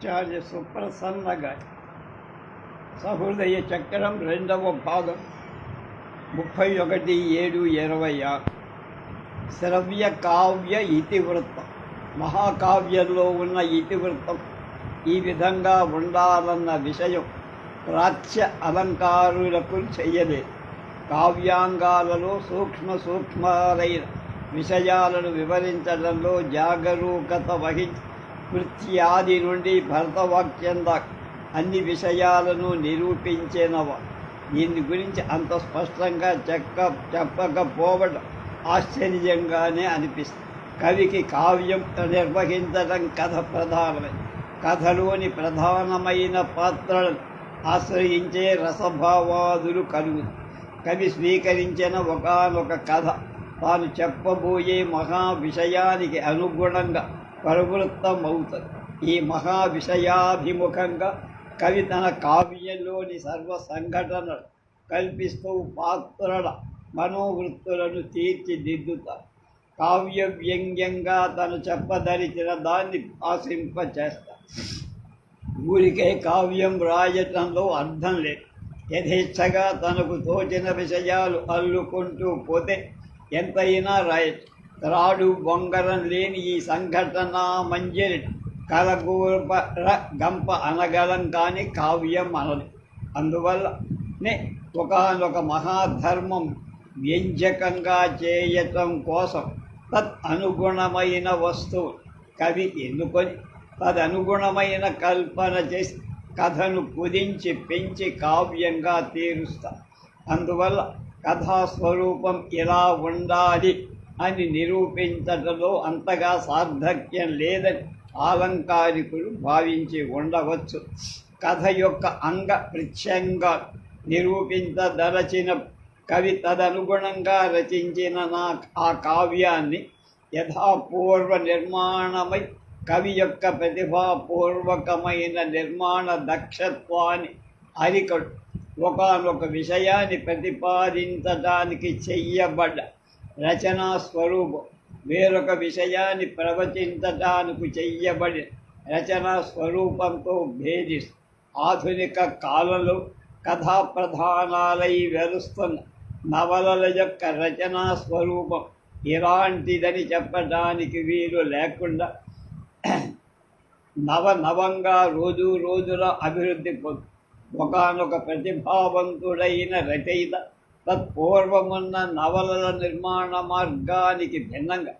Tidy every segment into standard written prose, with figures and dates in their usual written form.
ఆచార్య సుప్రసన్న గారి సహృదయ చక్రం 2వ భాగం 31/7/26 శ్రవ్య కావ్య ఇతివృత్తం. మహాకావ్యంలో ఉన్న ఇతివృత్తం ఈ విధంగా ఉండాలన్న విషయం ప్రాచ్య అలంకారులకు చెయ్యలేదు. కావ్యాంగాలలో సూక్ష్మాలైన విషయాలను వివరించడంలో జాగరూకత వహించి కృత్యాది నుండి భరతవాక్యం దాకా అన్ని విషయాలను నిరూపించినవా. దీని గురించి అంత స్పష్టంగా చెప్పకపోవడం ఆశ్చర్యంగానే అనిపిస్తుంది. కవికి కావ్యం నిర్వహించడం కథ ప్రధానమైన కథలోని ప్రధానమైన పాత్రలను ఆశ్రయించే రసభావాదులు కలుగుతుంది. కవి స్వీకరించిన ఒకానొక కథ తాను చెప్పబోయే మహా విషయానికి అనుగుణంగా ప్రవృత్తమవుతుంది. ఈ మహా విషయాభిముఖంగా కవి తన కావ్యంలోని సర్వ సంఘటనలు కల్పిస్తూ పాత్రల మనోవృత్తులను తీర్చిదిద్దుతారు. కావ్య వ్యంగ్యంగా తను చెప్పదలిచిన దాన్ని భాషింపచేస్తారు. ఊరికే కావ్యం రాయటంలో అర్థం లేదు. యథేచ్ఛగా తనకు తోచిన విషయాలు అల్లుకుంటూ పోతే ఎంతైనా రాయచ్చు. త్రాడు బొంగరం లేని ఈ సంఘటన మంజరి కలగూర గంప అనగలం కానీ కావ్యం అనదు. అందువల్లనే ఒకనొక మహాధర్మం వ్యంజకంగా చేయటం కోసం అనుగుణమైన వస్తువు కవి ఎన్నుకొని తదనుగుణమైన కల్పన చేసి కథను కుదించి పెంచి కావ్యంగా తీరుస్తారు. అందువల్ల కథాస్వరూపం ఇలా ఉండాలి అని నిరూపించటంలో అంతగా సార్థక్యం లేదని ఆలంకారికులు భావించి ఉండవచ్చు. కథ యొక్క అంగ ప్రత్యంగా నిరూపించదలచిన కవి తదనుగుణంగా రచించిన ఆ కావ్యాన్ని యథాపూర్వ నిర్మాణమై కవి యొక్క ప్రతిభాపూర్వకమైన నిర్మాణ దక్షత్వాన్ని అరికడు ఒకనొక విషయాన్ని ప్రతిపాదించడానికి చెయ్యబడ్డ రచనా స్వరూపం వేరొక విషయాన్ని ప్రవచించటానికి చెయ్యబడిన రచనా స్వరూపంతో భేదిస్తూ ఆధునిక కాలంలో కథాప్రధానాలై వెలుస్తున్న నవలల యొక్క రచనా స్వరూపం ఇలాంటిదని చెప్పడానికి వీలు లేకుండా నవంగా రోజుల అభివృద్ధి పొందు ఒకనొక ప్రతిభావంతుడైన రచయిత తత్పూర్వమున్న నవలల నిర్మాణ మార్గానికి భిన్నంగా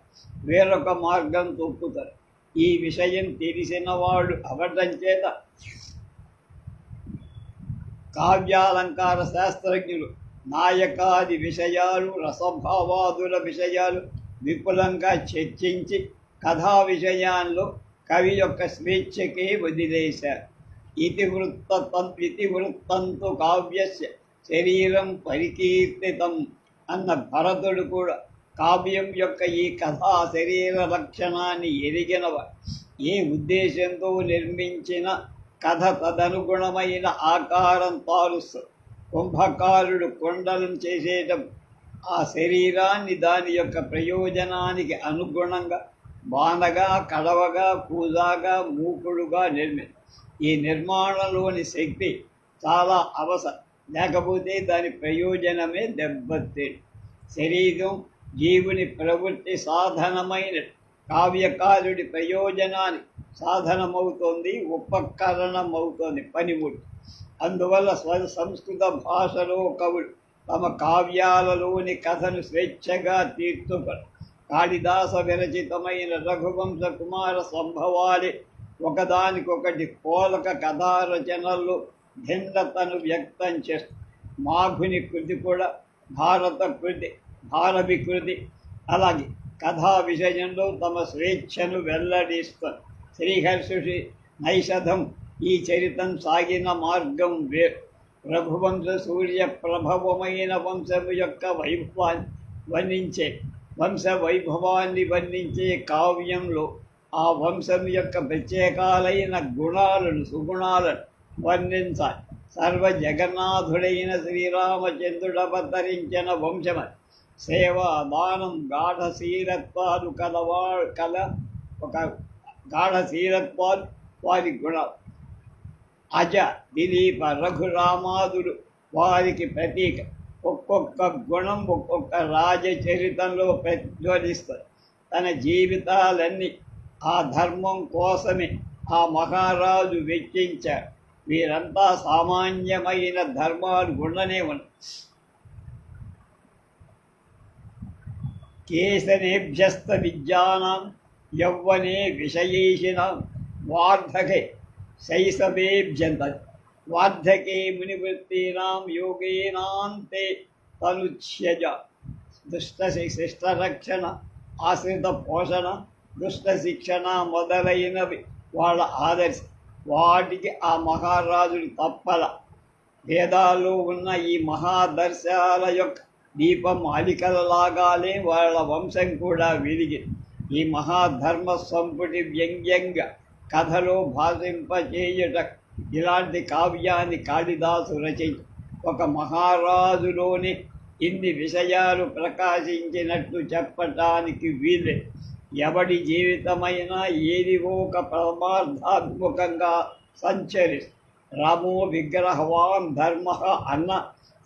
వేరొక మార్గం తొక్కుతారు. ఈ విషయం తెలిసిన వాడు అవడం చేత కావ్యాలంకార శాస్త్రజ్ఞులు నాయకాది విషయాలు రసభావాదుల విషయాలు విపులంగా చర్చించి కథా విషయాల్లో కవి యొక్క స్వేచ్ఛకే వదిలేశారు. ఇతివృత్తంతు కావ్యస్య శరీరం పరికీర్తితం అన్న భరతుడు కూడా కావ్యం యొక్క ఈ కథా శరీర లక్షణాన్ని ఎరిగినవ. ఏ ఉద్దేశంతో నిర్మించిన కథ తదనుగుణమైన ఆకారం తారుస్తుంది. కుంభకారుడు కొండలను చేసేటం ఆ శరీరాన్ని దాని యొక్క ప్రయోజనానికి అనుగుణంగా బాణగా, కడవగా, కూజాగా, మూకుడుగా ఈ నిర్మాణంలోని శక్తి చాలా అవసరం. లేకపోతే దాని ప్రయోజనమే దెబ్బతీడు. శరీరం జీవుని ప్రవృత్తి సాధనమైన కావ్యకారుడి ప్రయోజనానికి సాధనమవుతోంది, ఉపకరణమవుతోంది, పనిముట్టు. అందువల్ల సంస్కృత భాషలో కవులు తమ కావ్యాలలోని కథను స్వేచ్ఛగా తీర్చుకొని కాళిదాస విరచితమైన రఘువంశ కుమార సంభవాలే ఒకదానికొకటి పోలక కథారచనల్లో భిన్నతను వ్యక్తం చేస్తుంది. మాఘుని కృతి కూడా భారవి కృతి అలాగే కథా విషయంలో తమ స్వేచ్ఛను వెల్లడిస్తుంది. శ్రీహర్షుడి నైషధం ఈ చరితం సాగిన మార్గం వేరు. రఘువంశ సూర్య ప్రభవమైన వంశము యొక్క వైభవాన్ని వర్ణించే కావ్యంలో ఆ వంశం యొక్క ప్రత్యేకాలైన సుగుణాలను వర్ణించాలి. సర్వ జగన్నాథుడైన శ్రీరామచంద్రుడు అవతరించిన వంశమని సేవ, దానం, గాఢశీలత్వాలు వారి గుణం. అజ, దిలీప, రఘురామాదులు వారికి ప్రతీక. ఒక్కొక్క గుణం ఒక్కొక్క రాజచరితంలో ప్రతిధ్వనిస్తుంది. తన జీవితాలన్నీ ఆ ధర్మం కోసమే ఆ మహారాజు వెచ్చించారు. వీరంతా సామాన్యమైన ధర్మాలు ఉండనే ఉన్నాయి. కేశనేభ్యస్త విద్యానాం యౌవనే విషయేషిణాం వార్ధకే శైశవేభ్యంత వార్ధకే మునివృత్తీనాం యోగేనాంతే తనుచ్యజ. శిష్టరక్షణ, ఆశ్రిత పోషణ, దుష్ట శిక్షణ మొదలైనవి వాళ్ళ ఆదర్శం. వాటికి ఆ మహారాజులు తప్పల. వేదాల్లో ఉన్న ఈ మహాదర్శాల యొక్క దీపమాలికలలాగానే వాళ్ళ వంశం కూడా వెలిగింది. ఈ మహాధర్మ సంపుటి వ్యంగ్యంగా కథలో భాషింపచేయుట ఇలాంటి కావ్యాన్ని కాళిదాసు రచించి ఒక మహారాజులోని ఇన్ని విషయాలు ప్రకాశించినట్టు చెప్పటానికి వీలే. ఎవడి జీవితమైనా ఏదివో ఒక పరమార్థాత్మకంగా సంచరిస్తుంది. రామో విగ్రహవాన్ ధర్మ అన్న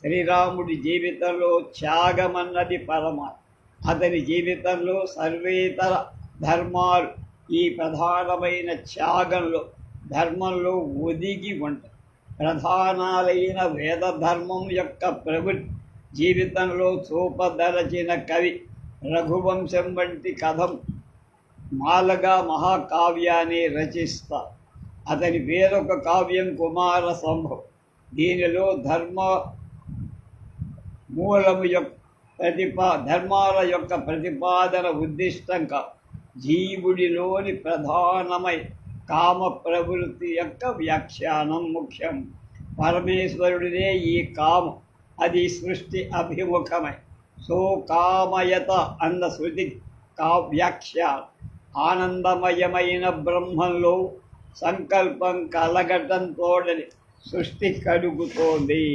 శ్రీరాముడి జీవితంలో త్యాగమన్నది పరమాత్మ. అతని జీవితంలో సర్వేతర ధర్మాలు ఈ ప్రధానమైన త్యాగంలో ధర్మంలో ఒదిగి ఉంటాయి. ప్రధానాలైన వేద ధర్మం యొక్క ప్రవృత్తి జీవితంలో చూపదలచిన కవి రఘువంశం వంటి కథం మాలగా మహాకావ్యాన్ని రచిస్తారు. అతని వేరొక కావ్యం కుమార సంభవం. దీనిలో మూలము యొక్క ధర్మాల యొక్క ప్రతిపాదన ఉద్దిష్టంగా జీవుడిలోని ప్రధానమై కామ ప్రవృత్తి యొక్క వ్యాఖ్యానం ముఖ్యం. పరమేశ్వరుడినే ఈ కామం, అది సృష్టి అభిముఖమై సో కామయత అన్న శృతి వ్యాఖ్యానం. ఆనందమయమైన బ్రహ్మంలో సంకల్పం కలగటంతోడని సృష్టి కలుగుతోంది.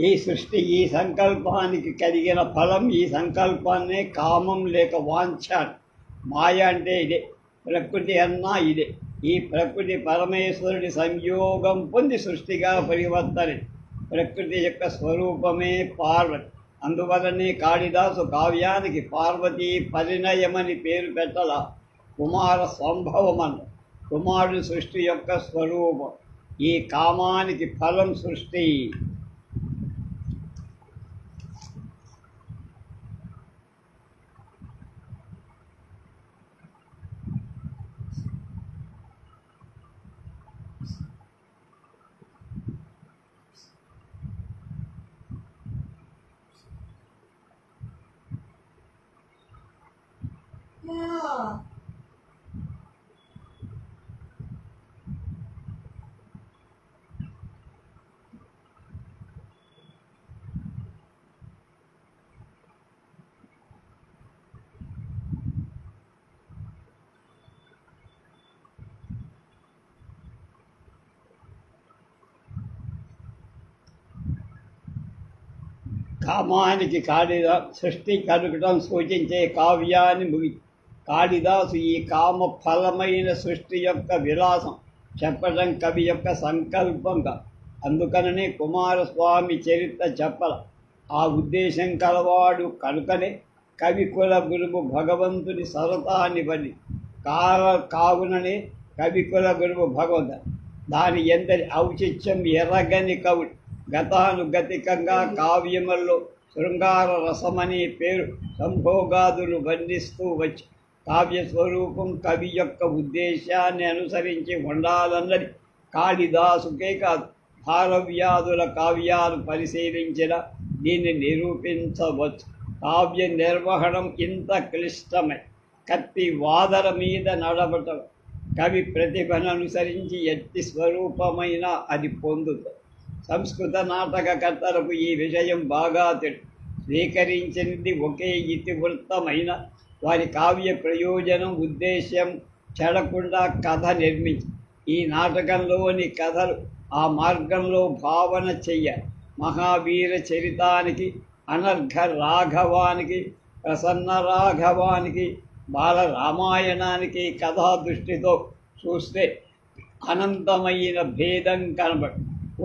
ఈ సృష్టి, ఈ సంకల్పానికి కలిగిన ఫలం, ఈ సంకల్పాన్నే కామం లేక వాంఛ. మాయ అంటే ఇదే, ప్రకృతి అన్నా ఇదే. ఈ ప్రకృతి పరమేశ్వరుడి సంయోగం పొంది సృష్టిగా పరివర్తన. ప్రకృతి యొక్క స్వరూపమే పార్వతి. అందువలనే కాళిదాసు కావ్యానికి పార్వతీ పరిణయమని పేరు పెట్టల, కుమార సంభవమన్న. కుమారుడు సృష్టి యొక్క స్వరూపం. ఈ కామానికి ఫలం సృష్టి. కామానికి సృష్టి కలుగటం సూచించే కావ్యాన్ని కాళిదాసు ఈ కామ ఫలమైన సృష్టి యొక్క విలాసం చెప్పడం కవి యొక్క సంకల్పంగా. అందుకననే కుమారస్వామి చరిత్ర చెప్పల. ఆ ఉద్దేశం కలవాడు కనుకనే కవి కుల గురువు భగవంతుని సరతాన్ని బలి కావుననే కవి కుల గురువు భగవంత. దాని ఎందరి ఔచిత్యం ఎరగని కవుడు గతానుగతికంగా కావ్యముల్లో శృంగార రసమనే పేరు సంభోగాదులు వర్ణిస్తూ వచ్చి కావ్య స్వరూపం కవి యొక్క ఉద్దేశాన్ని అనుసరించి ఉండాలన్నది కాళిదాసుకే కాదు, భారవ్యాధుల కావ్యాలు పరిశీలించిన దీన్ని నిరూపించవచ్చు. కావ్య నిర్వహణం ఇంత క్లిష్టమై కత్తి వాదర మీద నడవటం కవి ప్రతిభను అనుసరించి ఎట్టి స్వరూపమైన అది పొందుతుంది. సంస్కృత నాటకకర్తలకు ఈ విషయం బాగా తెలుసు. స్వీకరించినది ఒకే ఇతివృత్తమైన వారి కావ్య ప్రయోజనం ఉద్దేశ్యం చెడకుండా కథ నిర్మించి ఈ నాటకంలోని కథలు ఆ మార్గంలో భావన చెయ్యాలి. మహావీర చరితానికి, అనర్ఘ రాఘవానికి, ప్రసన్న రాఘవానికి, బాలరామాయణానికి కథా దృష్టితో చూస్తే అనంతమైన భేదం కనబడు.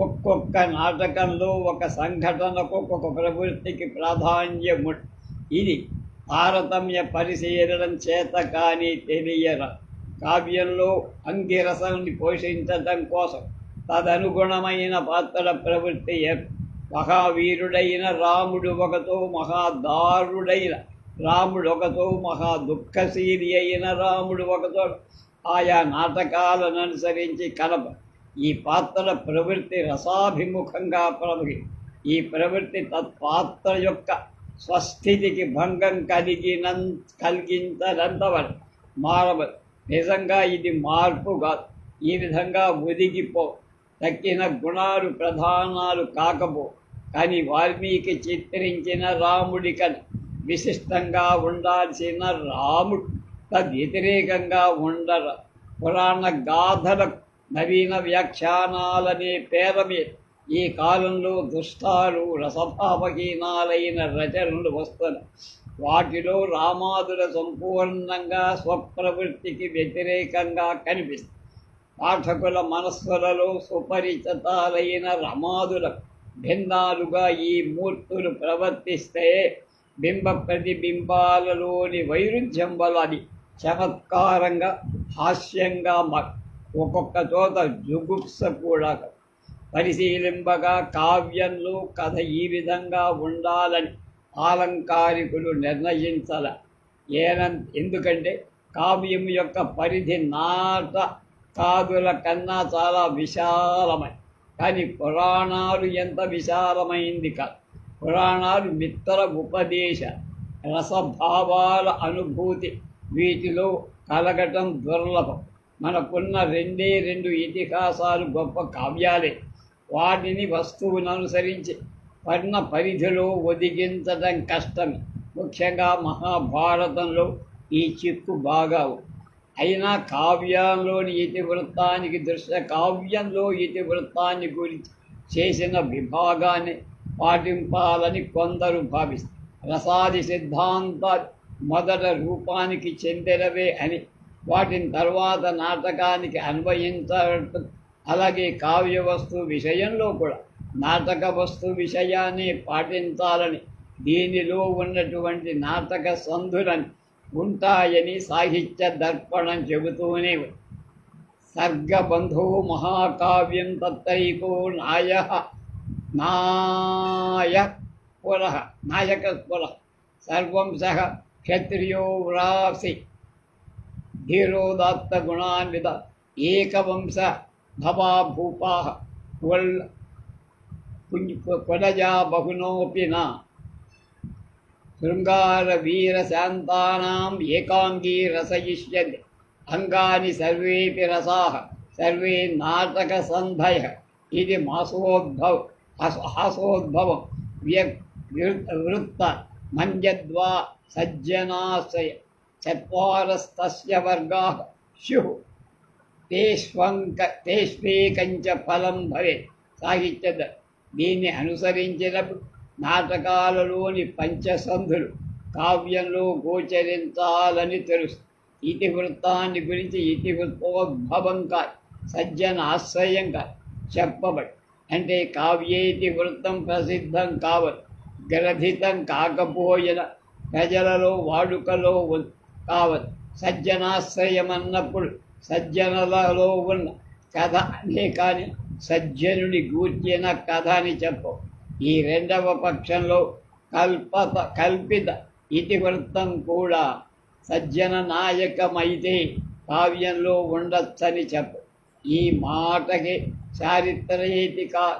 ఒక్కొక్క నాటకంలో ఒక సంఘటనకు ఒక్కొక్క ప్రవృత్తికి ప్రాధాన్యము. ఇది తారతమ్య పరిశీలనం చేత కానీ తెలియర. కావ్యంలో అంగిరసాన్ని పోషించటం కోసం తదనుగుణమైన పాత్ర ప్రవృత్తి మహావీరుడైన రాముడు ఒకతో, మహాదారుడైన రాముడు ఒకతో, మహా దుఃఖశీలి అయిన రాముడు ఒకతో ఆయా నాటకాలను అనుసరించి కలప. ఈ పాత్ర ప్రవృత్తి రసాభిముఖంగా ప్రవహి. ఈ ప్రవృత్తి తత్పాత్ర యొక్క స్వస్థితికి భంగం కలిగించనంతవరకు మారవదు. నిజంగా ఇది మార్పు కాదు. ఈ విధంగా ఒదిగిపో తక్కిన గుణాలు ప్రధానాలు కాకపో. కానీ వాల్మీకి చిత్రించిన రాముడి కన్నా విశిష్టంగా ఉండాల్సిన రాముడు తద్వ్యతిరేకంగా ఉండర. పురాణ గాథలకు నవీన వ్యాఖ్యానాలనే పేర మీద ఈ కాలంలో దుష్టాలు రసభావహీనాలైన రచనలు వస్తున్నాయి. వాటిలో రామాదుల సంపూర్ణంగా స్వప్రవృత్తికి వ్యతిరేకంగా కనిపిస్తుంది. పాఠకుల మనస్సులలో సుపరిచితాలైన రమాదుల భిన్నాలుగా ఈ మూర్తులు ప్రవర్తిస్తే బింబ ప్రతిబింబాలలోని వైరుధ్యం వల్ల అది చమత్కారంగా, హాస్యంగా ఒక్కొక్క చోట జుగుప్స కూడా. పరిశీలింపగా కావ్యంలో కథ ఈ విధంగా ఉండాలని ఆలంకారికులు నిర్ణయించాల. ఎందుకంటే కావ్యం యొక్క పరిధి నాటకాదుల కన్నా చాలా విశాలమై. కానీ పురాణాలు ఎంత విశాలమైంది కాదు. పురాణాలు మిత్ర ఉపదేశ రసభావాల అనుభూతి వీటిలో కలగటం దుర్లభం. మనకున్న రెండు ఇతిహాసాలు గొప్ప కావ్యాలే. వాటిని వస్తువును అనుసరించి పడిన పరిధిలో ఒదిగించడం కష్టమే. ముఖ్యంగా మహాభారతంలో ఈ చిక్కు బాగా అయినా కావ్యంలోని ఇతివృత్తానికి కావ్యంలో ఇతివృత్తాన్ని గురించి చేసిన విభాగాన్ని పాటింపాలని కొందరు భావిస్తారు. రసాది సిద్ధాంతాలు మొదట రూపానికి చెందినవే అని వాటిని తర్వాత నాటకానికి అన్వయించడం. అలాగే కావ్య వస్తు విషయంలో కూడా నాటక వస్తు విషయాన్ని పాటించాలని, దీనిలో ఉన్నటువంటి నాటక సంధులని ఉంటాయని సాహిత్య దర్పణం చెబుతూనే సర్గబంధువు మహాకావ్యం తత్రైకో నాయకపుర సర్వం సహ క్షత్రియో వ్రాసి ధీరోదాత్త గుణాన్విత ఏకవంశ భవా భూపా కులజా బహునోపి నా శృంగార వీర శాంతానాం ఏకాంగీ రసయిష్యతి అంగాని సర్వేపి రసాః సర్వే నాటక సంధయ. ఇది హాసోద్భవం వృత్త మంజద్వా సజ్జనాశ్రయ చత్వారస్తస్య వర్గాః స్యుః తేష్వేకంచ ఫలం భవేత్. సాహిత్య దీన్ని అనుసరించినప్పుడు నాటకాలలోని పంచసంధులు కావ్యంలో గోచరించాలని తెలుసు. ఇతివృత్తాన్ని గురించి ఇతివృత్తోద్భవంగా సజ్జనాశ్రయంగా చెప్పబడి, అంటే కావ్యేతి వృత్తం ప్రసిద్ధం కావదు, గ్రథితం కాకపోయిన ప్రజలలో వాడుకలో కావదు. సజ్జనాశ్రయం అన్నప్పుడు సజ్జనులలో ఉన్న కథ అనే కానీ సజ్జనుని గూర్చిన కథ అని చెప్పు. ఈ రెండవ పక్షంలో కల్పిత ఇతివృత్తం కూడా సజ్జన నాయకమైతే కావ్యంలో ఉండొచ్చని చెప్పు. ఈ మాటకి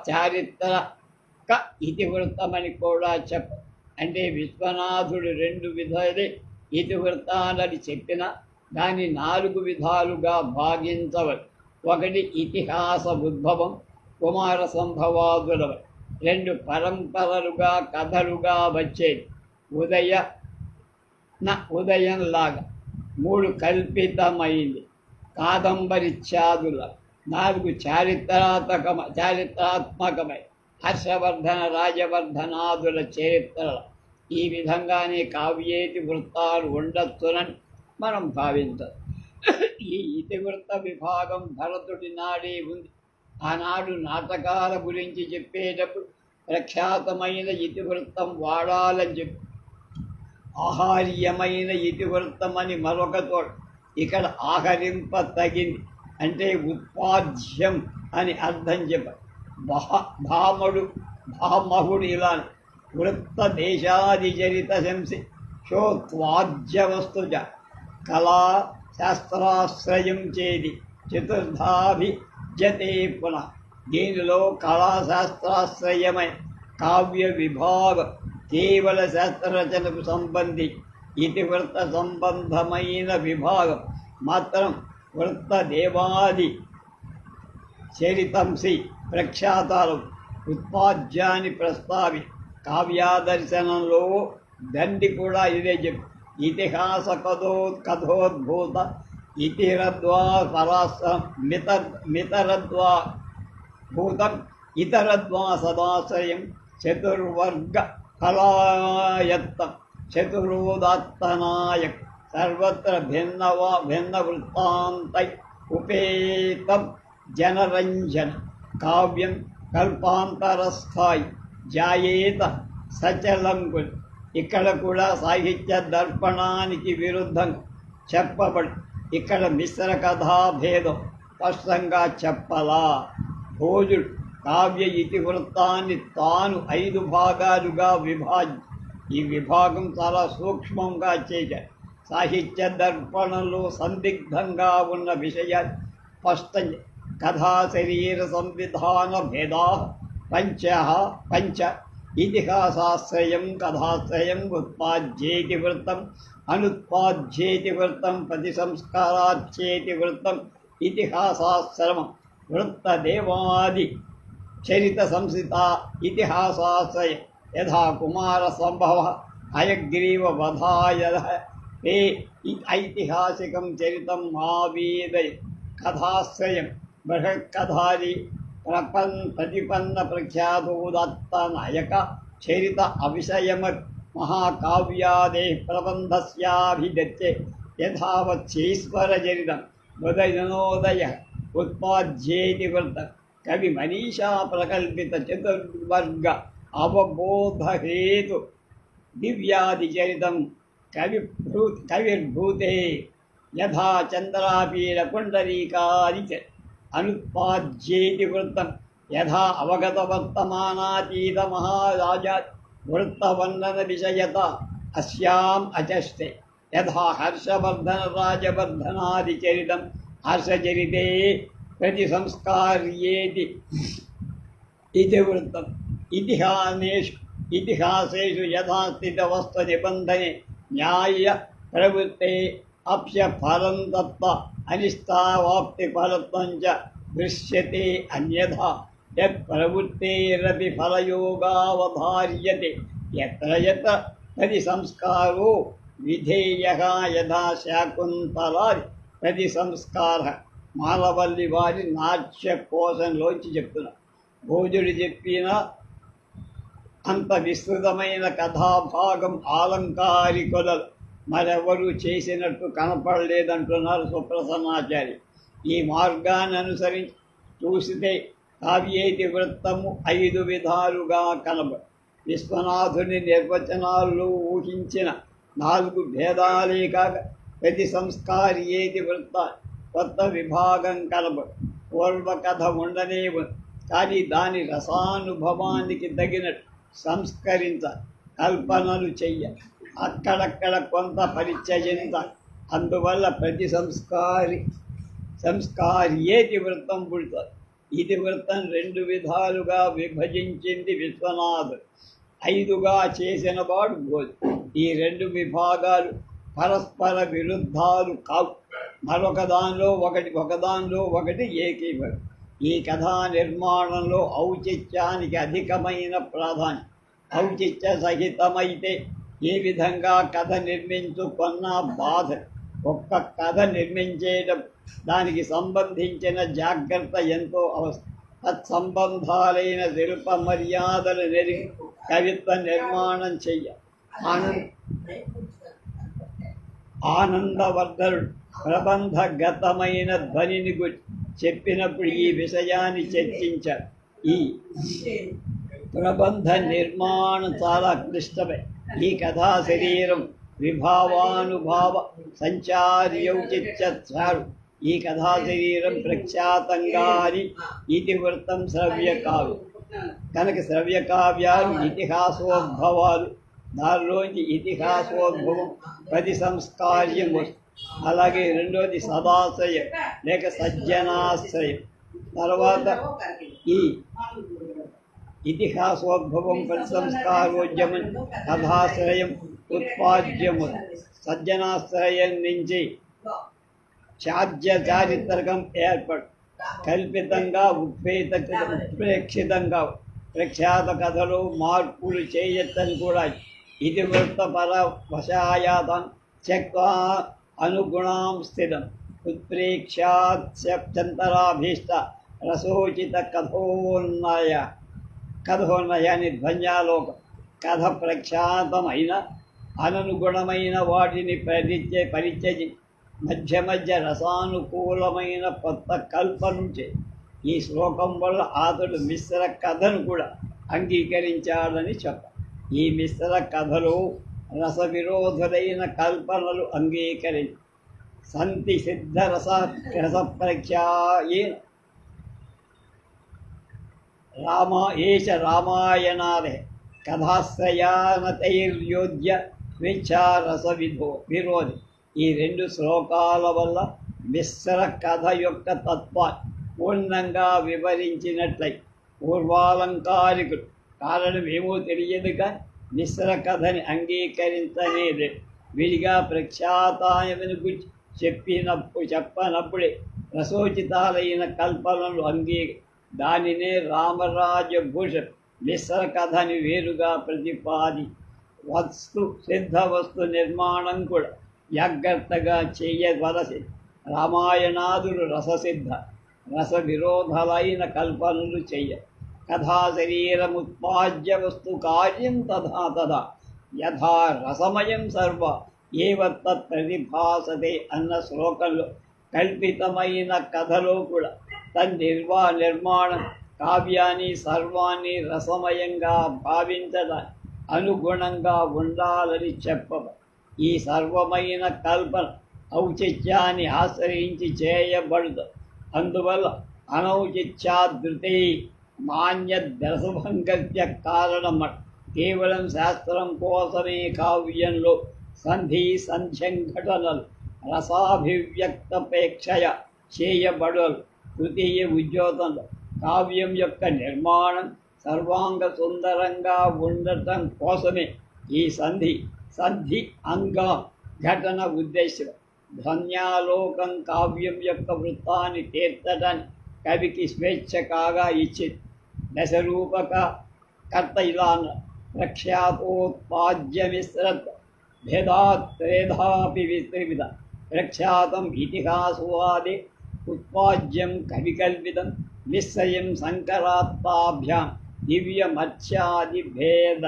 చారిత్రక ఇతివృత్తమని కూడా చెప్పు. అంటే విశ్వనాథుడు 2 విధాలే ఇతివృత్తాలని చెప్పిన దాన్ని 4 విధాలుగా భాగించవచ్చు. ఒకటి ఇతిహాస ఉద్భవం, కుమార సంభవాదులవ, 2 పరంపరలుగా కథలుగా వచ్చేది ఉదయంలాగా, 3 కల్పితమైంది కాదంబరిత్యాదుల, 4 చారిత్రాత్మకమై హర్షవర్ధన రాజవర్ధనాదుల చరిత్రల. ఈ విధంగానే కావ్యేతి వృత్తాలు ఉండొచ్చునని మనం భావించాలి. ఈ ఇతివృత్త విభాగం భరతుడి నాడే ఉంది. ఆనాడు నాటకాల గురించి చెప్పేటప్పుడు ప్రఖ్యాతమైన ఇతివృత్తం వాడాలని చెప్పి ఆహార్యమైన ఇతివృత్తమని మరొక తోట. ఇక్కడ ఆహరింప తగింది అంటే ఉత్పాద్యం అని అర్థం చెప్పారు. భామహుడు ఇలా వృత్త దేశాదిచరిత శంసి శోత్వాద్య వస్తుజ కళా శాస్త్రాశ్రయం చేది చతుర్థాభిజతే పునః. దీనిలో కళాశాస్త్రాశ్రయమై కావ్య విభాగం కేవల శాస్త్రరచనకు సంబంధి ఇతివృత్త సంబంధమైన విభాగం మాత్రం వృత్త దేవాది చరితంసి ప్రఖ్యాతాలు ఉత్పాద్యాన్ని ప్రస్తావి. కావ్యాదర్శనంలో దండి కూడా ఇదే చెప్పి ఇతిహాస కథోద్భూత ఇతరద్వా మితరద్వా భూతం ఇతరద్వా సదాశ్రయం చతుర్వర్గ ఫలాయత్తం చతురోదాత్తనాయక్ సర్వత్ర భిన్న వృత్తాంతై ఉపేతం జనరంజన కావ్యం కల్పాంతరస్థాయి జాయేత సచలంకుల్. ఇక్కడ కూడా సాహిత్య దర్పణానికి విరుద్ధంగా చెప్పబడి ఇక్కడ మిశ్ర కథాభేదం స్పష్టంగా చెప్పలా. భోజుడు కావ్య ఇతివృత్తాన్ని తాను 5 భాగాలుగా ఈ విభాగం చాలా సూక్ష్మంగా చేశారు. సాహిత్య దర్పణంలో సందిగ్ధంగా ఉన్న విషయాలు స్పష్టం. కథా శరీర సంవిధాన భేదా పంచ ఇతిహాసాశ్రయం కథాశ్రయం ఉత్పాద్యేతి వృత్తం అనుత్పాద్యేతి వృత్తం ప్రతిసంస్కారాచ్యేతి వృత్తం ఇతిహాసాశ్రమం వృత్తదేవాది చరిత సంస్థిత ఇతిహాసాశ్రయ యథా కుమార సంభవ హయగ్రీవ వధాయ ते ऐतिहासिकं चरितं मावेदय कथाश्रयं बृहत्कथादि प्रतिपन्न प्रख्यातोदात्तनायक चरित अविषयमत् महाकाव्यादेः प्रबन्धस्याभिधत्ते यथावच्छीश्वरचरितं बुधजनोदयः उत्पाद्येति वृत्तं कविमनीषा प्रकल्पित चतुर्वर्ग अवबोधहेतु दिव्यादिचरितं कविर्भूते यथा चन्द्रापीडपुण्डरीकादि च अनुत्पाद्येति वृत्तं यथा अवगतवर्तमानातीतमहाराजात् वृत्तवर्णनविषयता अस्याम् अचष्टे यथा हर्षवर्धनराजवर्धनादिचरितं हर्षचरिते प्रतिसंस्कार्येति इतिवृत्तम् इतिहासेषु यथा स्थितवस्तुनिबन्धने न्याय प्रवृत्ते अप्यफलं दत्त अनिष्टावाप्तिफलत्वं च दृश्यते अन्यथा यत्प्रवृत्तेरपि फलयोगावधार्यते यत्र यत्र प्रतिसंस्कारो विधेयः यथा శాకుంతలాది प्रतिसंस्कारः మాలవల్లి వారి నాట్య కోశంలోంచి చెప్తున్నా. భోజుడు చెప్పిన అంత విస్తృతమైన కథాభాగం ఆలంకారికుల మరెవరూ చేసినట్టు కనపడలేదంటున్నారు సుప్రసన్నాచార్య. ఈ మార్గాన్ని అనుసరించి చూసితే కావ్యేతి వృత్తము 5 విధాలుగా కనబడు. విశ్వనాథుని నిర్వచనాల్లో ఊహించిన 4 భేదాలే కాక ప్రతి సంస్కార్యేతి వృత్త కొత్త విభాగం కనబడు. పూర్వకథ ఉండనే ఉంది, కానీ దాని రసానుభవానికి తగినట్టు సంస్కరించ, కల్పనలు చెయ్య, అక్కడక్కడ కొంత పరిచయించ. అందువల్ల ప్రతి సంస్కార్యేతి వృత్తం పుడుతుంది. ఇది వృత్తం 2 విధాలుగా విభజించింది విశ్వనాథుడు. 5గా చేసిన వాడు గోధు. ఈ 2 విభాగాలు పరస్పర విరుద్ధాలు కావు. ఒకదానిలో ఒకటి ఏకీభవం. ఈ కథా నిర్మాణంలో ఔచిత్యానికి అధికమైన ప్రాధాన్యం. ఔచిత్య సహితమైతే ఏ విధంగా కథ నిర్మించుకున్న బాధ. ఒక్క కథ నిర్మించేటప్పుడు దానికి సంబంధించిన జాగ్రత్త ఎంతో అవసరం. తత్సంబంధాలైన శిల్ప మర్యాదలు నెరిగి కవిత్వ నిర్మాణం చెయ్య. ఆనందవర్ధనుడు ప్రబంధగతమైన ధ్వనిని గురించి చెప్పినప్పుడు ఈ విషయాన్ని చర్చించారు. ఈ ప్రబంధ నిర్మాణం చాలా క్లిష్టమే. ఈ కథా శరీరం విభావానుభావ సంచార్యౌచిత్యాలు. ఈ కథా శరీరం ప్రఖ్యాతంగాని ఇతివృత్తం శ్రవ్యకావ్యం కనుక శ్రవ్యకావ్యాలు ఇతిహాసోద్భవాలు. దానిలోంచి ఇతిహాసోద్భవం 10 సంస్కార్యం వస్తుంది. అలాగే రెండోది సదాశ్రయం లేక సజ్జనాశ్రయం. తర్వాత ఈ ఇతిహాసోద్భవం 10 సంస్కారోద్యమం కథాశ్రయం ఉత్పాద్యము. సజ్జనాశ్రయం నుంచి చారిత్రకం ఏర్పడు. కల్పితంగా ఉత్ప్రేక్షితంగా ప్రఖ్యాత కథలు మార్పులు చేయొచ్చని కూడా. ఇది వృత్తపర వశాయాతం త్యక్వా అనుగుణాం స్థితం ఉత్ప్రేక్షాత్యంతరాభీష్ట రసోచిత కథోన్నయాన్ని ధ్వన్యాలోకం. కథ ప్రఖ్యాతమైన అననుగుణమైన వాటిని పరిచయి మధ్య మధ్య రసానుకూలమైన కొత్త కల్పనుంచే. ఈ శ్లోకం వల్ల అతడు మిశ్ర కథను కూడా అంగీకరించాడని చెప్పాలి. ఈ మిశ్ర కథలో రస విరోధులైన కల్పనలు అంగీకరించి సంతి సిద్ధ రసప్రఖ్యాయేన ఏష రామాయణాదే కథాశ్రయానతైర్యోధ్య స్వేచ్ఛారస విరోధి. ఈ 2 శ్లోకాల వల్ల మిశ్ర కథ యొక్క తత్వాన్ని పూర్ణంగా వివరించినట్లయి. పూర్వాలంకారికుడు కారణమేమో తెలియదు కానీ మిశ్ర కథని అంగీకరించలేదు. విడిగా ప్రఖ్యాతాయమని గురించి చెప్పనప్పుడే రసోచితాలైన కల్పనలు దానినే రామరాజభూషణ్ మిశ్ర కథని వేరుగా ప్రతిపాది. సిద్ధ వస్తు నిర్మాణం కూడా జాగ్రత్తగా చేయవలసి. రామాయణాదులు రససిద్ధ రస విరోధలైన కల్పనలు చెయ్య. కథా శరీరముత్పాద్య వస్తు కార్యం తథా యథా రసమయం సర్వ ఏవ తత్ ప్రతిభాసతే అన్న శ్లోకంలో కల్పితమైన కథలో కూడా నిర్మాణం కావ్యాన్ని సర్వాన్ని రసమయంగా భావించడానికి అనుగుణంగా ఉండాలని చెప్పబడి. ఈ సర్వమైన కల్పన ఔచిత్యాన్ని ఆశ్రయించి చేయబడుతుంది. అందువల్ల అనౌచిత్యాదృతే మాన్యదరసభంగత్య కారణమట. కేవలం శాస్త్రం కోసమే కావ్యంలో సంధ్యంఘటనలు రసాభివ్యక్తపేక్షయ చేయబడలు. తృతీయ ఉద్యోతంలో కావ్యం యొక్క నిర్మాణం సర్వాంగ సుందరంగా ఉండటం కోసమే ఈ సంధి అంగ ఘటన ఉద్దేశం. ధ్వన్యాలోకం కావ్యం యొక్క వృత్తాన్ని తీర్చడానికి కవికి స్వేచ్ఛ కాగా ఇచ్చింది. దశరూపక కర్త ఇలా ప్రఖ్యాతోత్పాద్యమిశ్రత్ భేదాత్రేధాపి విస్త్రివిధ ప్రఖ్యాతం ఇతిహాసవాది ఉత్పాద్యం కవికల్పితం నిశ్చయం సంకరాత్తాభ్యాం దివ్యమత్యాది భేద.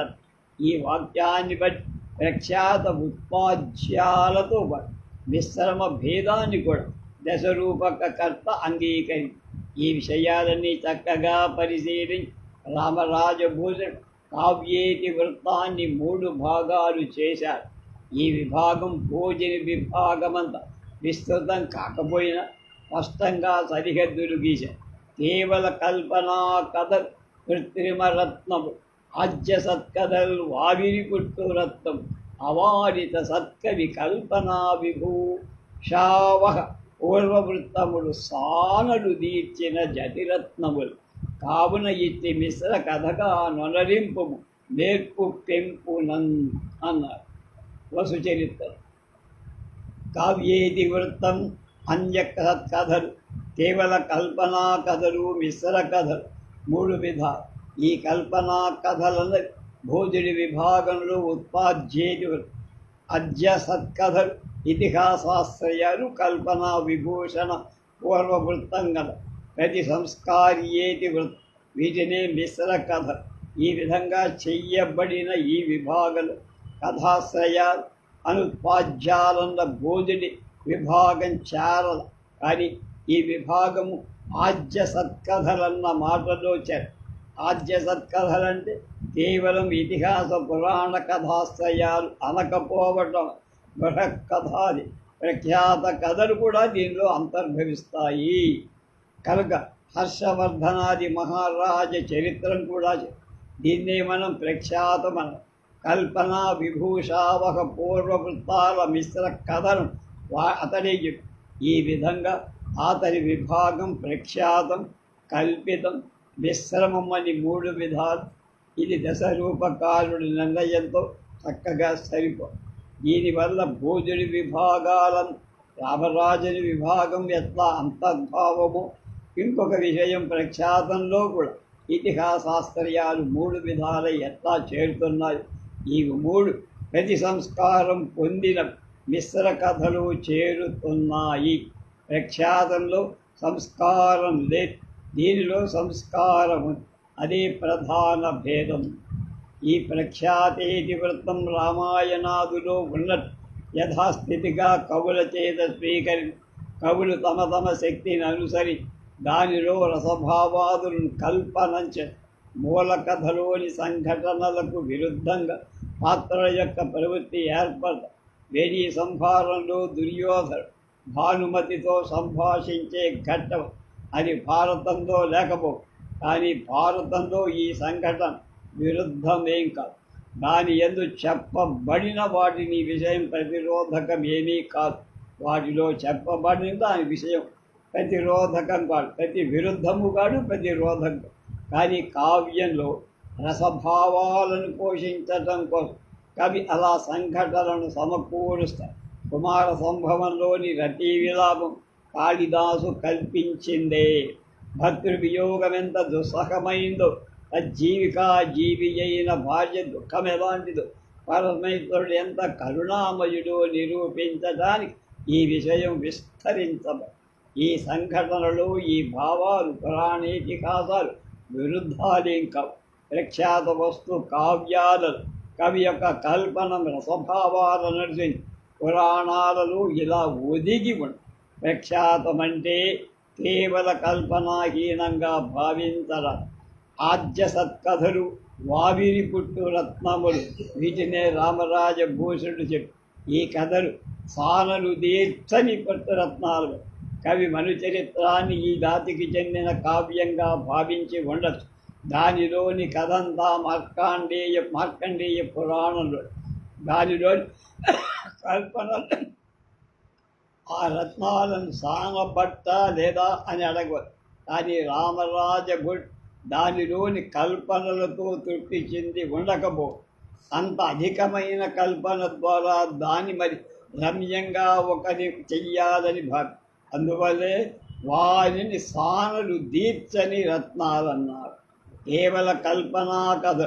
ఈ వాక్యాన్ని బట్టి ప్రఖ్యాత ఉత్పాద్యాలతో పాటు మిశ్రమ భేదాన్ని కూడా దశరూపక కర్త అంగీకరించి ఈ విషయాలన్నీ చక్కగా పరిశీలించి రామరాజభూషణ్ కావ్యేతి వృత్తాన్ని 3 భాగాలు చేశారు. ఈ విభాగం భోజన విభాగమంతా విస్తృతం కాకపోయినా స్పష్టంగా సరిహద్దులు గీశారు. కేవల కల్పనా కథలు, కృత్రిమ రత్నము, ఆజ్య సత్కథలు, వావిరి పుట్టు రత్నం, అవారిత సత్కవి కల్పనా విభూషావహ పూర్వవృత్తములు సానలు దీర్చిన జతిరత్నములు కావున ఇట్టి మిశ్ర కథగా నొనరింపు నేర్పు పెంపునన్ అన్నారు వసుచరిత్ర. కావ్యేది వృత్తం, అన్య సత్కథలు, కేవల కల్పనా కథలు, మిశ్ర కథలు 3 విధాలు. ఈ కల్పనా కథలను భోజుడి విభాగంలో ఉత్పాద్యేది వృత్తం, అద్య సత్కథలు, ఇతిహాసాశ్రయాలు, కల్పనా విభూషణ పూర్వవృత్తం గల ప్రతి సంస్కార్యేతి వృత్తం, వీటినే మిశ్ర కథ. ఈ విధంగా చెయ్యబడిన ఈ విభాగాలు కథాశ్రయాలు అనుత్పాద్యాలన్న భోజుడి విభాగం చేరల. కానీ ఈ విభాగము ఆద్య సత్కథలన్న మాటలో చేర. ఆద్య సత్కథలంటే కేవలం ఇతిహాస పురాణ కథాశ్రయాలు అనకపోవటం. బృహత్కథాది ప్రఖ్యాత కథలు కూడా దీనిలో అంతర్భవిస్తాయి. కనుక హర్షవర్ధనాది మహారాజ చరిత్రను కూడా దీన్నే మనం ప్రఖ్యాతమనం. కల్పనా విభూషావహ పూర్వవృత్తాల మిశ్ర కథను అతడే చెప్పు. ఈ విధంగా అతని విభాగం ప్రఖ్యాతం, కల్పితం, మిశ్రమం అని 3 విధాలు. ఇది దశరూపకారుడి నిర్ణయంతో చక్కగా సరిపో. దీనివల్ల భోజుడి విభాగాలను రామరాజుని విభాగం ఎట్లా అంతర్భావము. ఇంకొక విషయం, ప్రఖ్యాతంలో కూడా ఇతిహాసాశ్రయాలు 3 విధాల ఎట్లా చేరుతున్నాయి. ఈ 3 ప్రతి సంస్కారం పొందిన మిశ్ర కథలు చేరుతున్నాయి. ప్రఖ్యాతంలో సంస్కారం లేదు, దీనిలో సంస్కారం, అదే ప్రధాన భేదం. ఈ ప్రఖ్యాతేతి వృత్తం రామాయణాదులో ఉన్నట్టు యథాస్థితిగా కవుల చేత స్వీకరి కవులు తమ తమ శక్తిని అనుసరి దానిలో రసభావాదులను కల్పనంచ మూల కథలోని సంఘటనలకు విరుద్ధంగా పాత్రల యొక్క ప్రవృత్తి ఏర్పడ. వేణీ సంహారంలో దుర్యోధను భానుమతితో సంభాషించే ఘట్టం అది భారతంలో లేకపో. కానీ భారతంలో ఈ సంఘటన విరుద్ధమేం కాదు. దాని యందు చెప్పబడిన వాటిని విషయం ప్రతిరోధకం ఏమీ కాదు. వాటిలో చెప్పబడిన దాని విషయం ప్రతిరోధకం కాదు, ప్రతి విరుద్ధము కాదు, ప్రతిరోధకం. కానీ కావ్యంలో రసభావాలను పోషించటం కోసం కవి అలా సంఘటనలను సమకూరుస్తారు. కుమార సంభవంలోని రతీ విలాపం కాళిదాసు కల్పించిందే. భర్తృవియోగం ఎంత దుస్సహమైందో, జీవికా జీవి అయిన భార్య దుఃఖం ఎలాంటిదో, పరమేశ్వరుడు ఎంత కరుణామయుడో నిరూపించడానికి ఈ విషయం విస్తరించబడి. ఈ సంఘటనలు, ఈ భావాలు, పురాణేతిహాసాలు విరుద్ధాలేం కావు. ప్రఖ్యాత వస్తు కావ్యాలలో కవి యొక్క కల్పన రసభావాలను అనుసరించి పురాణాలలో ఇలా ఒదిగి ఉండ. ప్రఖ్యాతమంటే కేవల కల్పనాహీనంగా భావించరా. ఆద్య సత్కథలు, వావిరి పుట్టు రత్నములు, వీటినే రామరాజభూషణుడు చెప్పు. ఈ కథలు సానలు దీర్చని పట్టు రత్నాలు. కవి మనుచరిత్రాన్ని ఈ జాతికి చెందిన కావ్యంగా భావించి ఉండొచ్చు. దానిలోని కథంతా మార్కండేయ పురాణంలో దానిలోని కల్పన ఆ రత్నాలను సానబట్ట లేదా అని అడగవచ్చు. కానీ రామరాజభట్ దానిలోని కల్పనలతో తృప్తి చెంది ఉండకపో. అంత అధికమైన కల్పన ద్వారా దాన్ని మరి రమ్యంగా ఒకరి చెయ్యాలని భావి. అందువల్లే వారిని సానలు దీర్చని రత్నాలన్నారు. కేవల కల్పనా కథ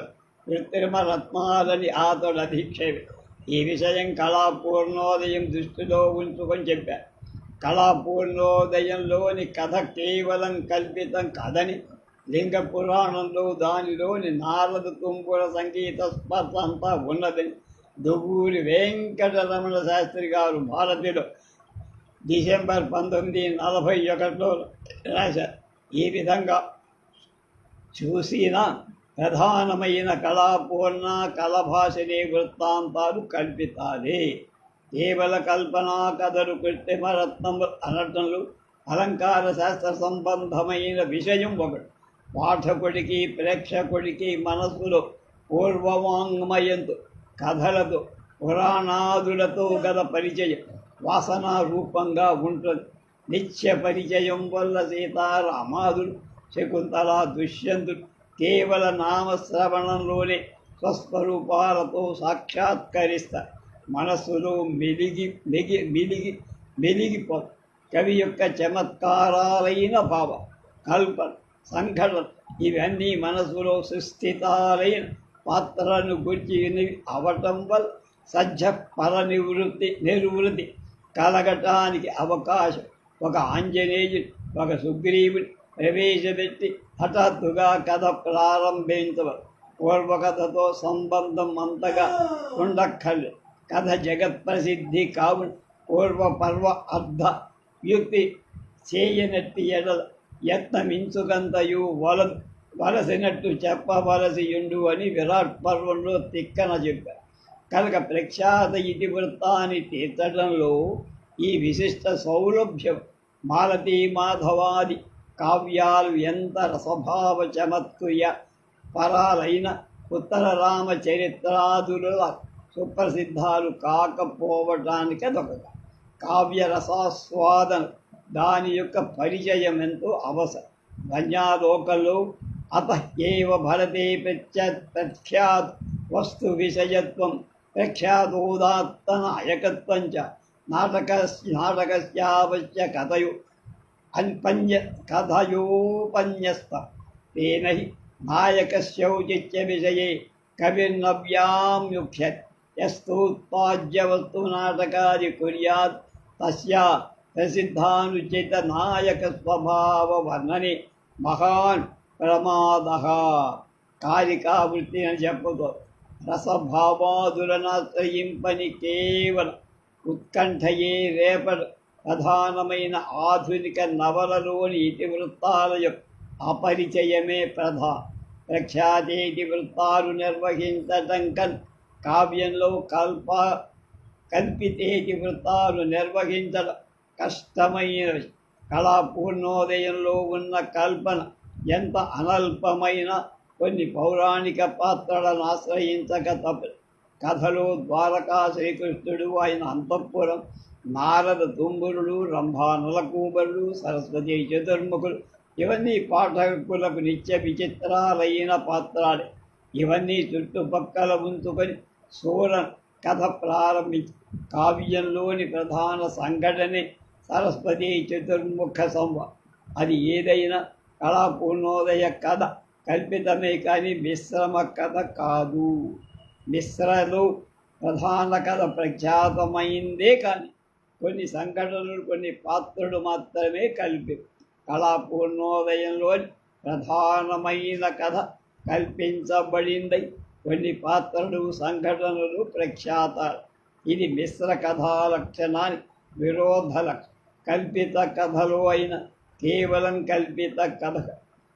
కృత్రిమ రత్నాలని అతడు అధిక్షేపి. ఈ విషయం కళాపూర్ణోదయం దృష్టిలో ఉంచుకొని చెప్పారు. కళాపూర్ణోదయంలోని కథ కేవలం కల్పితం కథని, లింగ పురాణంలో దానిలోని నారద తుంపుర సంగీత స్పర్శ అంతా ఉన్నదని, దువ్వూరి వెంకటరమణ శాస్త్రి గారు భారతిలో డిసెంబర్ 1941లో రాశారు. ఈ విధంగా చూసిన ప్రధానమైన కళాపూర్ణ కళభాషణే వృత్తాంతాలు కల్పితాలే. కేవల కల్పనా కథలు కృత్రిమ రత్నములు అనటంలు అలంకార శాస్త్ర సంబంధమైన విషయం ఒకటి. పాఠకుడికి ప్రేక్షకుడికి మనస్సులో పూర్వవాంగ్మయంతో కథలతో పురాణాదులతో గల పరిచయం వాసన రూపంగా ఉంటుంది. నిత్య పరిచయం వల్ల సీతారామాదులు శకుంతల దుష్యంతుడు కేవల నామశ్రవణంలోనే స్వస్వరూపాలతో సాక్షాత్కరిస్తారు. మనస్సులో మెలిగిపో కవి యొక్క చమత్కారాలైన భావ కల్పన సంఘటన ఇవన్నీ మనసులో సుస్థితాలైన పాత్రను గురించి అవటం వల్ల సజ్జ పర నిర్వృత్తి కలగటానికి అవకాశం. ఒక ఆంజనేయుడు ఒక సుగ్రీవుని ప్రవేశపెట్టి హఠాత్తుగా కథ ప్రారంభించవచ్చు. పూర్వకథతో సంబంధం అంతగా ఉండక్కర్లే. కథ జగత్ప్రసిద్ధి కావున పూర్వపర్వ అర్ధ యుక్తి చేయనట్టి ఎడల యత్నమించుకంతయు వలసినట్టు చెప్పవలసియుండు అని విరాట్ పర్వంలో తిక్కన చెప్పారు. కనుక ప్రఖ్యాత ఇతివృత్తాన్ని తీర్చడంలో ఈ విశిష్ట సౌలభ్యం మాలతీ మాధవాది కావ్యాలు ఎంత రసభావ చమత్క్రియ పరాలైన ఉత్తర రామచరిత్రాదుల సుప్రసిద్ధాలు కాకపోవటానికి అదొకటి. కావ్య రసాస్వాదన దాని యొక్క పరిచయం ఎంతో అవసరం. ధన్యాలోకంలో అత ఏవ భరతే ప్రఖ్యాత్ వస్తు విషయత్వం ప్రఖ్యాతోదాత్త నాయకత్వం చ నాటకస్యావశ్య కథయోపన్యస్త తేన హి నాయకస్యౌచిత్య విషయే కవిర్నవ్యామ్యుఖ్యత్ యస్తోత్పాద్యవస్తు నాటకాది కుర్యాత్ తస్యా ప్రసిద్ధానుచిత నాయక స్వభావ వర్ణనే మహాన్ ప్రమాదః. కారికావృత్తి అని చెప్పుతో రసభావాదులనాశ్రయింపని కేవల ఉత్కంఠయే రేపడ ప్రధానమైన ఆధునిక నవలలోని ఇతివృత్తాల యొక్క అపరిచయమే ప్రఖ్యాతి ఇతివృత్తాలు నిర్వహించటం కావ్యంలో కల్పితేటి వృత్తాలు నిర్వహించడం కష్టమైనవి. కళాపూర్ణోదయంలో ఉన్న కల్పన ఎంత అనల్పమైన కొన్ని పౌరాణిక పాత్రలను ఆశ్రయించక తప్పదు. కథలో ద్వారకా శ్రీకృష్ణుడు, ఆయన అంతఃపురం, నారద తుంబురుడు, రంభా నలకూబరుడు, సరస్వతి చతుర్ముఖులు ఇవన్నీ పాఠకులకు నిత్య విచిత్రాలైన పాత్రాలే. ఇవన్నీ చుట్టుపక్కల ఉంచుకొని సూర కథ ప్రారంభించి కావ్యంలోని ప్రధాన సంఘటనే సరస్వతి చతుర్ముఖ సంవాదం. అది ఏదైనా కళాపూర్ణోదయ కథ కల్పితమే కానీ మిశ్రమ కథ కాదు. మిశ్రలో ప్రధాన కథ ప్రఖ్యాతమైందే కానీ కొన్ని సంఘటనలు కొన్ని పాత్రలు మాత్రమే కల్పి. కళాపూర్ణోదయంలోని ప్రధానమైన కథ కల్పించబడింది. కొన్ని పాత్రలు సంఘటనలు ప్రఖ్యాతాలు. ఇది మిశ్ర కథా లక్షణాన్ని విరోధ లక్షణం. కల్పిత కథలో అయిన కేవలం కల్పిత కథ,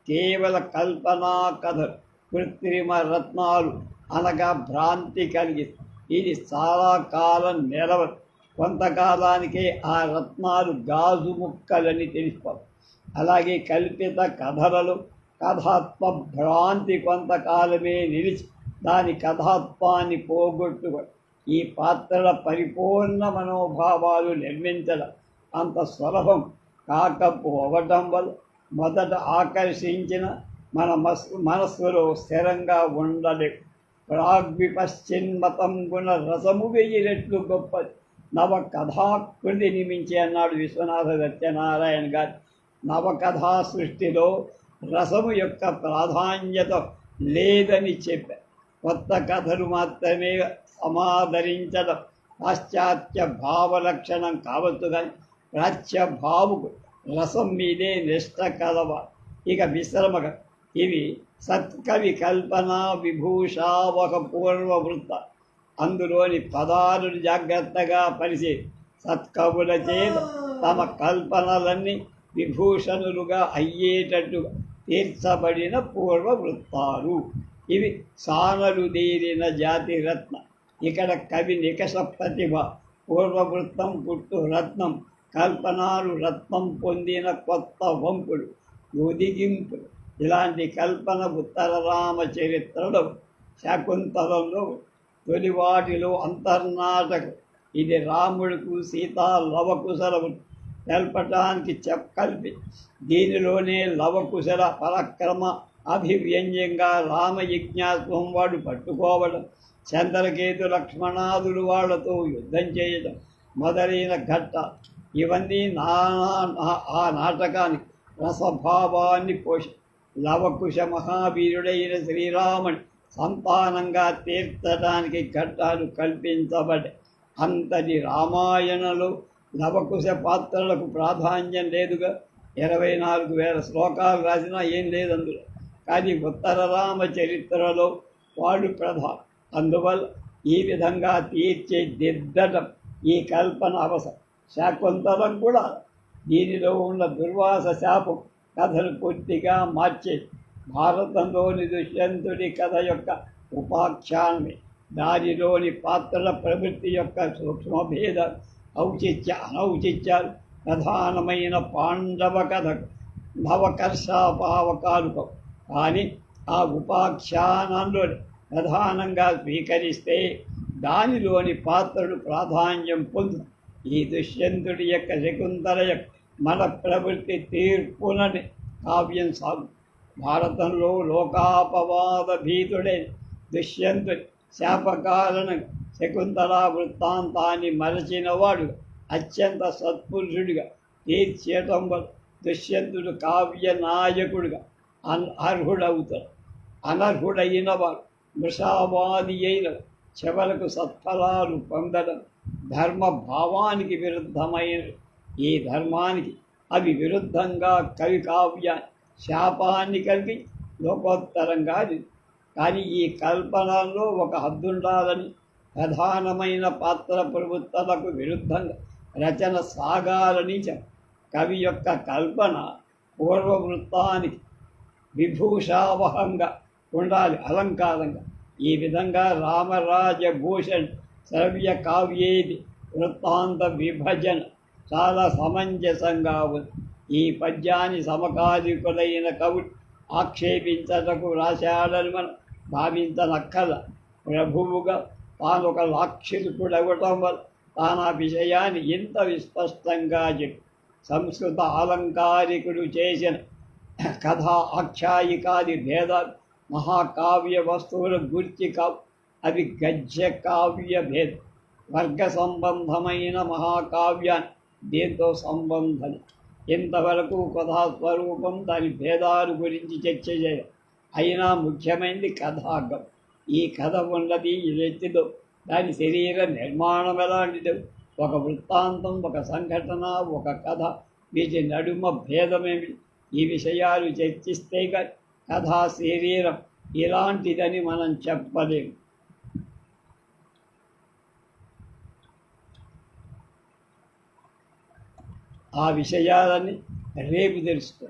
కేవల కల్పనా కథలు కృత్రిమ రత్నాలు అనగా భ్రాంతి కలిగిస్తుంది. ఇది చాలా కాలం నిలవదు. కొంతకాలానికే ఆ రత్నాలు గాజు ముక్కలని తెలిసిపోతాయి. అలాగే కల్పిత కథలలో కథాత్మ భ్రాంతి కొంతకాలమే నిలిచి దాని కథాత్వాన్ని పోగొట్టుకొని ఈ పాత్రల పరిపూర్ణ మనోభావాలు నిర్మించడం అంత సులభం కాకపోవటం వల్ల మొదట ఆకర్షించిన మన మనస్సులో స్థిరంగా ఉండలేవు. ప్రాగ్విపశ్చిన్మతం గుణ రసము 1000 రెట్లు గొప్పది. నవ కథాకృతిని మించి అన్నాడు విశ్వనాథ సత్యనారాయణ గారు. నవకథా సృష్టిలో రసము యొక్క ప్రాధాన్యత లేదని చెప్పారు. కొత్త కథలు మాత్రమే సమాదరించడం పాశ్చాత్య భావలక్షణం కావచ్చు కానీ ప్రాచ్య భావుకు రసం మీదే నిష్ట కలవ. ఇక మిశ్రమక ఇవి సత్కవి కల్పన విభూషావక పూర్వవృత్త అందులోని పదాలను జాగ్రత్తగా పరిచి సత్కవుల చేత తమ కల్పనలన్నీ విభూషణులుగా అయ్యేటట్టుగా తీర్చబడిన పూర్వ వృత్తాలు. ఇవి సానలు తీరిన జాతి రత్న. ఇక్కడ కవి నికష ప్రతిభ, పూర్వవృత్తం పుట్టు రత్నం, కల్పనాలు రత్నం పొందిన కొత్త వంపులు, ఒదిగింపులు. ఇలాంటి కల్పన ఉత్తర రామచరిత్రలో, శకుంతలంలో, తొలివాటిలో అంతర్నాటకం. ఇది రాముడుకు సీతా లవకుశలము తెల్పటానికి కల్పి. దీనిలోనే లవకుశల పరక్రమ అభివ్యంగ్యంగా రామయజ్ఞాత్వం వాడు పట్టుకోవడం, చంద్రకేతు లక్ష్మణాదులు వాళ్లతో యుద్ధం చేయడం మొదలైన ఘట్ట. ఇవన్నీ ఆ నాటకానికి రసభావాన్ని పోషి లవకుశ మహావీరుడైన శ్రీరాముని సంతానంగా తీర్చడానికి ఘట్టాలు కల్పించబడ్డాయి. అంతటి రామాయణంలో లవకుశ పాత్రలకు ప్రాధాన్యం లేదుగా. 24,000 శ్లోకాలు రాసినా ఏం లేదు అందులో. కానీ ఉత్తర రామచరిత్రలో వాడు ప్రధానం. అందువల్ల ఈ విధంగా తీర్చిదిద్దటం ఈ కల్పన అవసరం. శాకుంతలం కూడా దీనిలో ఉన్న దుర్వాస శాపం కథను పూర్తిగా మార్చేది. భారతంలోని దుష్యంతుడి కథ యొక్క ఉపాఖ్యానమే. దానిలోని పాత్రల ప్రవృత్తి యొక్క సూక్ష్మభేద అనౌచిత్యాలు ప్రధానమైన పాండవ కథకు భవకర్షాపావకాలుకం. కానీ ఆ ఉపాఖ్యానంలో ప్రధానంగా స్వీకరిస్తే దానిలోని పాత్రలు ప్రాధాన్యం పొందు. ఈ దుష్యంతుడి యొక్క శకుంతల యొక్క మన ప్రవృత్తి తీర్పునని కావ్యం సాగు. భారతంలో లోకాపవాద భీతుడైన దుష్యంతుడి శాపకారణంగా శకుంతలా వృత్తాంతాన్ని మరచినవాడు అత్యంత సత్పురుషుడిగా తీర్చేయటం వల్ల దుష్యంతుడు కావ్య నాయకుడిగా అర్హుడవుతాడు. అనర్హుడైన వాడు మృషావాది అయిన చివరకు సత్ఫలాలు పొందడం ధర్మభావానికి విరుద్ధమైన. ఈ ధర్మానికి అవి విరుద్ధంగా కవి కావ్య శాపాన్ని కలిగి లోకోత్తరంగా. కానీ ఈ కల్పనలో ఒక హద్దుండాలని, ప్రధానమైన పాత్ర ప్రవృత్తులకు విరుద్ధంగా రచన సాగాలని కవి యొక్క కల్పన పూర్వవృత్తానికి విభూషావహంగా ఉండాలి, అలంకారంగా. ఈ విధంగా రామరాజభూషణ్ శ్రవ్య కావ్యేది వృత్తాంత విభజన చాలా సమంజసంగా ఉంది. ఈ పద్యాన్ని సమకాలికులైన కవులు ఆక్షేపించటకు రాశాడని మనం భావించనక్కల. ప్రభువుగా తాను ఒక లాక్షితుడవటం వల్ల తాను ఆ విషయాన్ని ఇంత విస్పష్టంగా చెప్పి సంస్కృత అలంకారికుడు చేసిన కథా ఆఖ్యాయికాది భేదాలు మహాకావ్య వస్తువుల గుర్చి కావు. అవి గద్య కావ్య భేదం. వర్గ సంబంధమైన మహాకావ్యాన్ని దీంతో సంబంధం. ఇంతవరకు కథాస్వరూపం, దాని భేదాలు గురించి చర్చ చేయాలి. అయినా ముఖ్యమైనది కథాగం. ఈ కథ ఉన్నది ఎత్తిదో, దాని శరీర నిర్మాణం ఎలాంటిదో, ఒక వృత్తాంతం, ఒక సంఘటన, ఒక కథ, వీటి నడుమ భేదమేమి, ఈ విషయాలు చర్చిస్తే కథా శరీరం ఇలాంటిదని మనం చెప్పలేము. ఆ విషయాలని రేపు తెలుసుకో.